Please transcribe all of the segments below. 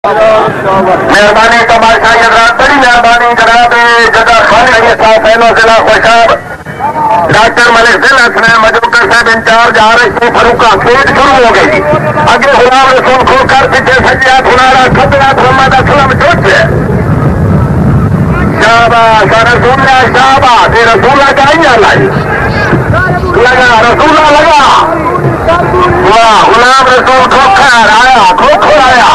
مہربانی تماشا حضرات بڑی مہربانی جناب جگہ خان علی صاحب پہلو ضلع خوشاب ڈاکٹر ملک ضلع حسنین مجوکر صاحب انچارج RSP فروقہ کھیت شروع ہو گئی اگے غلام رسول کھول کر پیچھے سجاد ہنارا خطرات محمد اسلم چوٹ شاباش رسولہ شاباش یہ رسولہ کا ہی لائی لگا رسولہ لگا واہ غلام رسول کھوکھر آیا کھوکھر آیا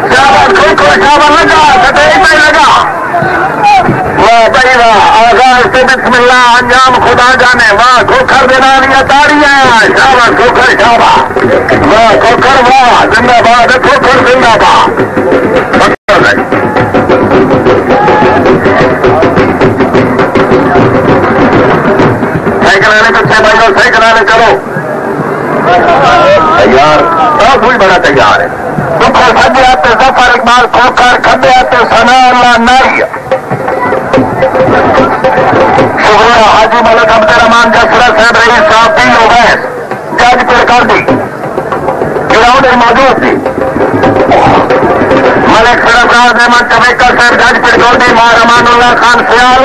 شاباش کھوکھر شاباش لگا کٹائی میں لگا واہ بھائی واہ آغاز سے بسم اللہ انجام خدا جانے واہ کھوکھر دینانی اتاری ہے شاباش کھوکھر شاباش واہ کھوکھر واہ زندہ باد کھوکھر زندہ باد سائیکل آنے پیچھے بھائی سائیکل آنے چلو تیار سب کچھ بڑا تیار ہے دکھر سجے آتے ظفر اقبال کھوکھر کھبے آتے ثنا اللہ نائی شکریہ حاجی ملک عبد الرحمان جسرا صاحب رئیس صاحب دین اویس جج پر کر دی گراؤنڈ میں موجود تھی ملک سرفراز احمد چویکر صاحب جج پر کر دی ماں رحمان اللہ خان سیال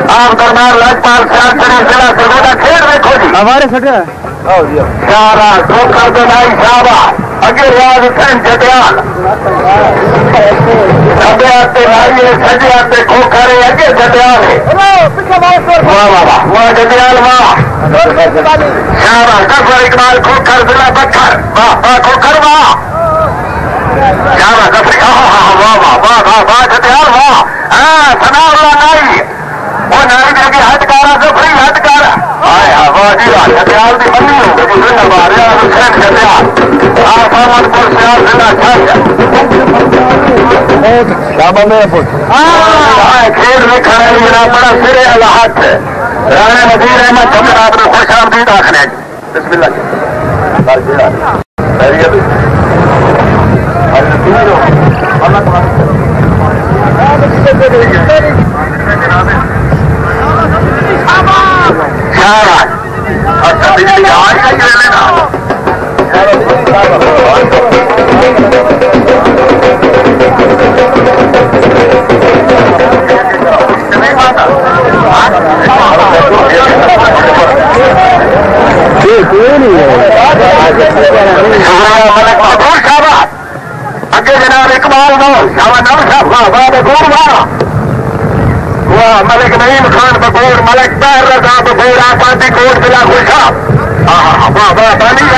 آپ دربار لاجپال سیال شریف ضلع سرگودا کھیل دیکھو جی ہمارے سٹا سارا کھوکھر دنائی صاحبہ اگے ریاض حسین جدیال کھبے آتے نائیے سجے آتے کھوکھر اگے جدیال ہے واہ واہ واہ جدیال واہ شاباش ظفر اقبال کھوکھر ضلع بکھر واہ واہ کھوکھر واہ شاباش ظفر واہ واہ واہ واہ واہ جدیال واہ ہاں ثنا اللہ نائی وہ نائی دے کے ہٹکارا ظفری ہٹکارا آیا واہ جی واہ جدیال دی بنی ہو گئی زندہ باد ریاض حسین جدیال آپ احمد پور سیال ضلع چھایا کھیل میں کھڑے میرا بڑا سرے الحاظ ہے رانے نذیر احمد چمر آپ نے خوش آمدید آخر ہے بسم اللہ اچھا بجلی آج کا یہ لینا اگے جناب اقبال نو شاہ نو صاحب بغور واہ ملک نعیم خان بغور ملک طاہر رضا بغور آبادی کوٹ ضلع خوشاب واہ واہ بانی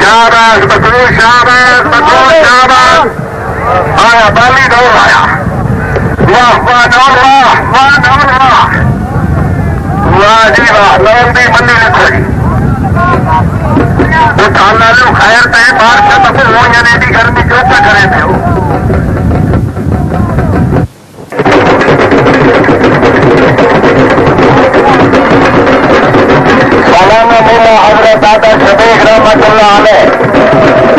شاباش بغور شاباش بغور شاباش آیا بالی دور آیا واہ واہ نور واہ واہ نور واہ واہ جی واہ نور دی منی لکھو جی وہ کھانا لو خیر پہ بار سے تو ہو یا نہیں دی گھر میں کیوں پہ کرے تھے وہ مولانا مولا حضرت دادا شفیق رحمت اللہ علیہ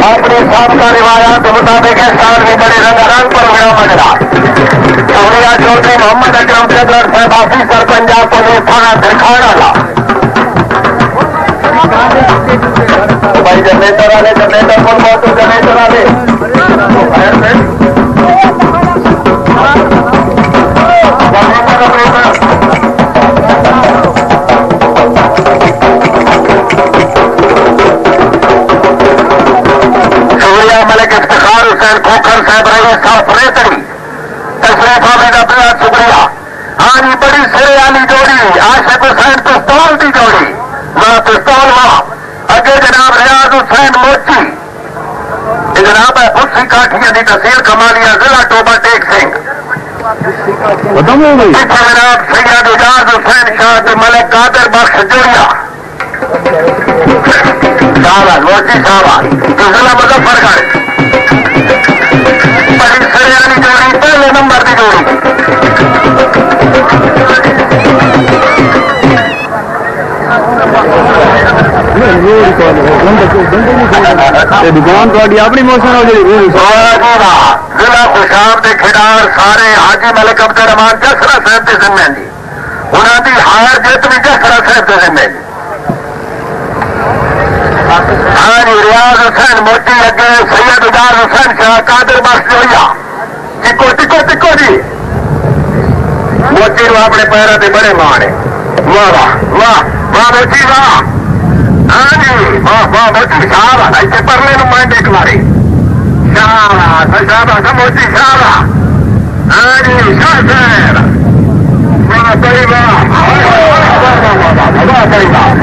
اپنی سابقہ روایات کے مطابق اس سال بھی بڑے رنگارنگ پروگرام مجرا شکریہ چودھری محمد اکرم صدر صاحب آفیسر پنجاب پولیس تھانہ دکھانا لا بھائی جنریٹر والے جنریٹر کون بہت جنریٹر والے شکریہ ملک افتخار حسین کھوکھر صاحب رئیس صاحب ریتری تشریف حامد عبداللہ شکریہ ہاں جی بڑی سرے والی جوڑی عاشق حسین پستول کی جوڑی وہاں پستول وہاں اگے جناب ریاض حسین موچی جناب ہے خود سی کاٹھیاں دی تحصیل کمالیا ضلع ٹوبہ ٹیک سنگھ جناب سید اجاز حسین شاہ ملک قادر بخش جوڑیا صاحب موچی صاحب ضلع مظفر گڑھ بڑی سریانی جوڑی پہلے نمبر کی جوڑی دکان تھوڑی اپنی موسم ضلع خوشاب کے کھڑار سارے حاجی ملک عبد الرحمان جسرا صاحب کے ذمہ جی انہوں کی ہار جیت بھی جسرا صاحب کے ذمہ جی ہاں جی ریاض حسین موٹی لگے سید اجاز حسین شاہ قادر بخش جویا ٹکو ٹکو ٹکو جی موٹی نو اپنے پیروں سے بڑے مانے واہ واہ واہ واہ موٹی واہ ہاں جی واہ واہ موٹی صاحب ایسے پرلے نو مانڈے کلاری شاہ صاحب موٹی صاحب ہاں جی شاہ خیر واہ بھائی واہ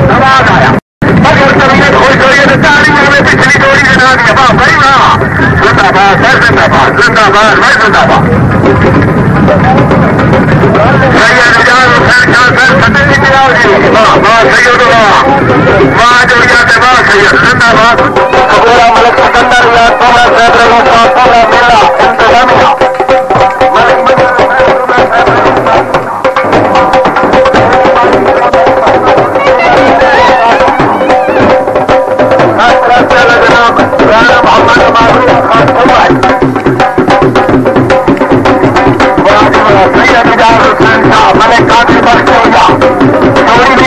سواد آیا اگر طبیعت خوش ہوئی ہے تو تعلیم میں پچھلی دوڑی کے نام دیا واہ بھائی واہ زندہ باد سر زندہ باد زندہ باد میں زندہ باد سید اجاز حسین شاہ سر فتح جی واہ واہ سید واہ واہ جوڑیا سے واہ سید زندہ باد سکورا ملک سکندر یاد پورا صاحب رہی صاحب پورا میلہ انتظامیہ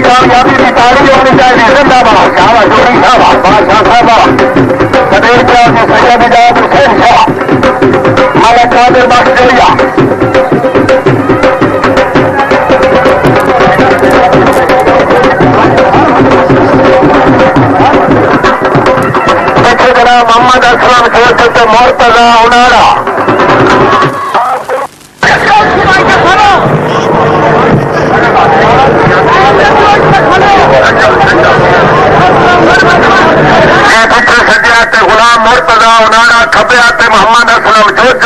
کامیابی کی تاریخ ہونی چاہیے زندہ باد شاہ جوڑی صاحب بادشاہ صاحب قدیر پیار میں سید اجاز حسین شاہ ملک قادر بخش جوڑیا پیچھے جناب محمد اسلم شیخ مرتضی انارا غلام مرتضی انارا کھبے آتے محمد اسلم جوج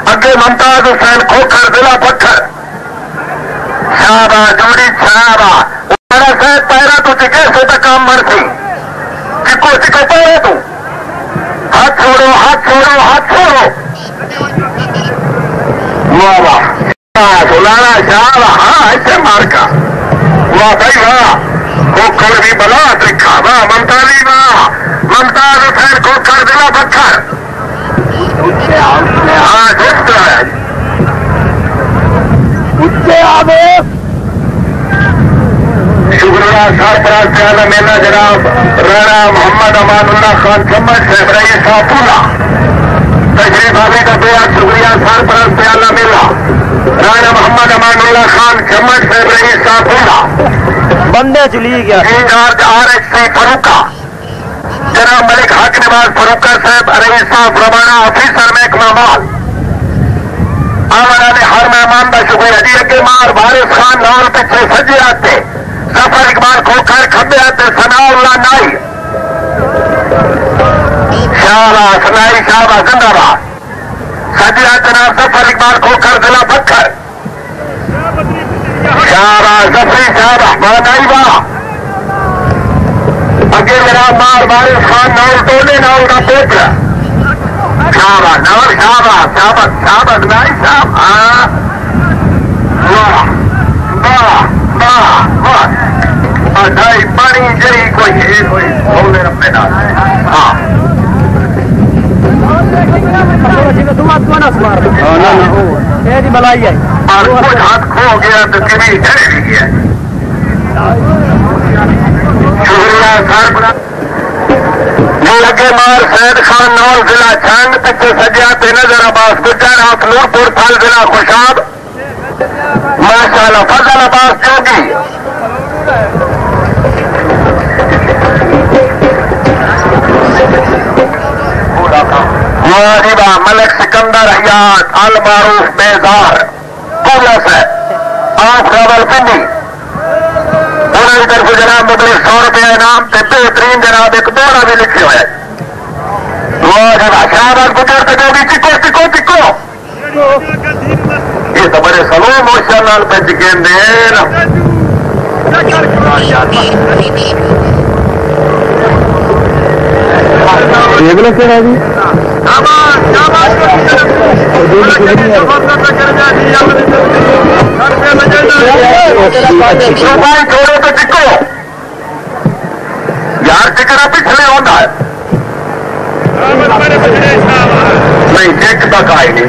اگے ممتاز حسین کھوکھر ضلع پتھر شہبا جوڑی شہبا انارا صاحب پیرا تو چکے سے تک کام مر سی چکو چکو پیرے تو ہاتھ چھوڑو ہاتھ چھوڑو ہاتھ چھوڑو واہ واہ انارا شہبا ہاں ایسے مار کا واہ بھائی واہ کھوکھر بھی بلا دکھا واہ ممتازی واہ ممتاز حسین کھوکھر ضلع پتھر ہاں دوست ہے شکریہ سرفراز پیالہ میلہ جناب رانا محمد امان اللہ خان چمن صاحب رئیس پورا تشریف آنے کا بہت شکریہ سرفراز پیالہ میلہ رانا محمد امان اللہ خان چمن صاحب رئیس پورا بندے چلی گیا انچارج RHC فروکا جناب ملک حق نواز فروکر صاحب رئیس صاحب روانہ آفیسر محکمہ مال آمنا نے ہر مہمان کا شکریہ جی اگے مار وارث خان نال پیچھے سجے آتے ظفر اقبال کھوکھر کھبے آتے ثناء اللہ نائی شاہ سنائی شاہ زندہ باد سجے آتے جناب ظفر اقبال کھوکھر ضلع پتھر شاہ ظفری صاحب بادائی واہ اگے جناب مار وارث خان نال ٹولے نال کا پوتر شاباش نال شاباش شاباش شاباش نائی صاحب ہاں واہ واہ واہ واہ ڈھائی پانی جی کوئی بولے رپے نال ہاں بلائی آئی اور کچھ ہاتھ کھو گیا تو کبھی چلے بھی گیا شکریہ سر لگے مار سید خان نور ضلع چھنگ پیچھے سجیا تے نظر عباس گجر ہاتھ نورپور پھل ضلع خوشاب ماشاء اللہ فضل عباس جوگی واجبہ ملک سکندر حیات المعروف بیزار پولس ہے آپ راول پنڈی انہوں کی طرف جناب مبلغ 100 روپے انعام تے بہترین جناب ایک دوڑا بھی لکھے ہوئے شہباز گجر تے جو بھی چکو چکو چکو یہ تو بڑے سلو موشن نال پہ چکے دین چھوڑو تو چکو یار چکنا پچھلے ہوتا ہے نہیں چیک تک آئے گی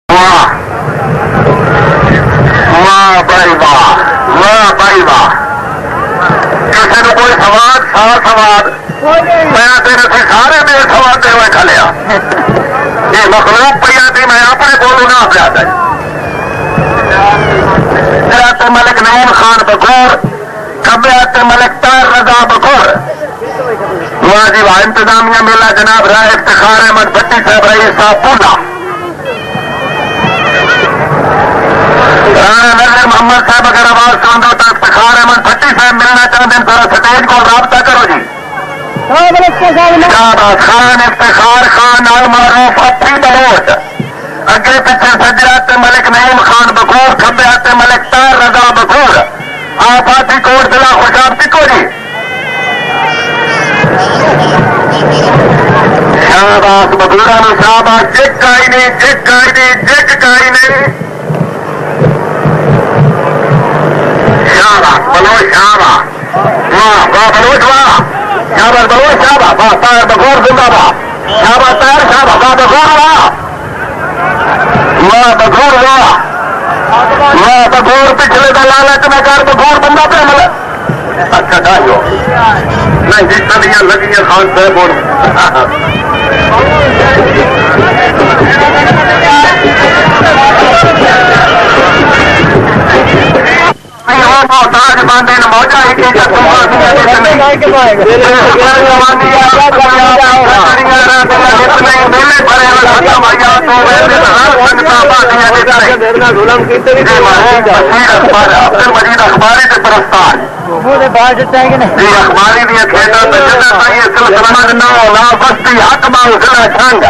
واہ واہ بھائی واہ واہ میں تیرے سے سارے دیر سواتے ہوئے کھلیا یہ مخلوق پہ آتی میں اپنے بولوں نہ زیادہ حضرت ملک نعیم خان بغور طبیعت ملک طاہر رضا بغور واجب انتظامیہ میلہ جناب رائے افتخار احمد بھٹی صاحب رئیس صاحب پونا رانا نظر محمد صاحب اگر آواز سن دو تو افتخار احمد بھٹی صاحب ملنا چاہتے ہیں ذرا سٹیج کو رابطہ کرو جی شہباز خان افتخار خان المعروف اپنی بلوچ اگے پیچھے سجرات ملک نعیم خان بغور کھبیات ملک طاہر رضا بغور آپ ہاتھی کوٹ ضلع خوشاب ٹکو جی شہباز بغورا میں شہباز جگ کائی نہیں جگ کائی نہیں جگ کائی نہیں شہباز بلوچ شہباز واہ واہ بلوچ واہ شہباز بلوچ شہباز واہ طاہر بغور زندہ باد شہباز طاہر شہباز واہ بغور واہ واہ بغور واہ واہ بغور پچھلے دلالت میں کر بغور بندہ پہ ملا اچھا ڈالو نہیں جس طرح لگی ہے خان صاحب اور محتاج باندھے موجہ ہی کی مجید اخباری سے پرستان جی اخباری دیا کھیتا بستی حق باؤ ضلع چھنگ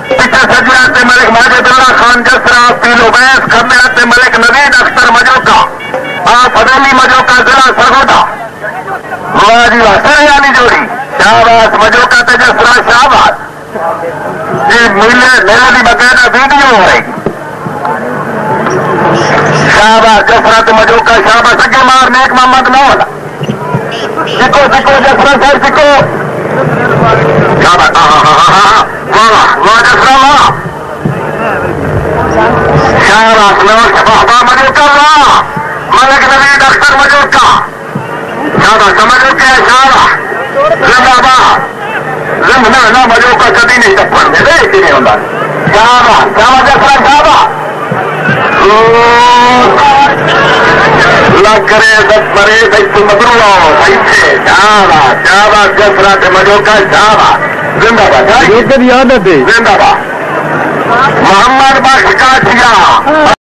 پیچھے سجیات ملک ماجد اللہ خان جسرا پیلو بیس کھبیات ملک نوید اختر مجوکا آپ حویلی مجوکا ضلع سرگودا واہ جی واہ سریانی جوڑی شہباز مجوکا تجسرا شہباز جی میلے کی باقاعدہ ویڈیو ہو رہی شہباز جسرت مجوکا شہباز اگے مار نیک محمد نول سکو سکو جسرا سر سکو شہباز واہ واہ جسرا واہ شہباز نور بابا مجوکا واہ ملک نوید اختر مجوکا شہباز سمجھو کیا ہے شہباز زندہ باد نہ مجوکا کبھی نہیں ٹپن دے دے نہیں ہوتا شہباز شہباز جسرا شہباز لگ کرے دس مرے تو مدرو آؤ صحیح سے شہباز شہباز جسرا مجوکا شہباز زندہ باد زندہ باد محمد بخش کا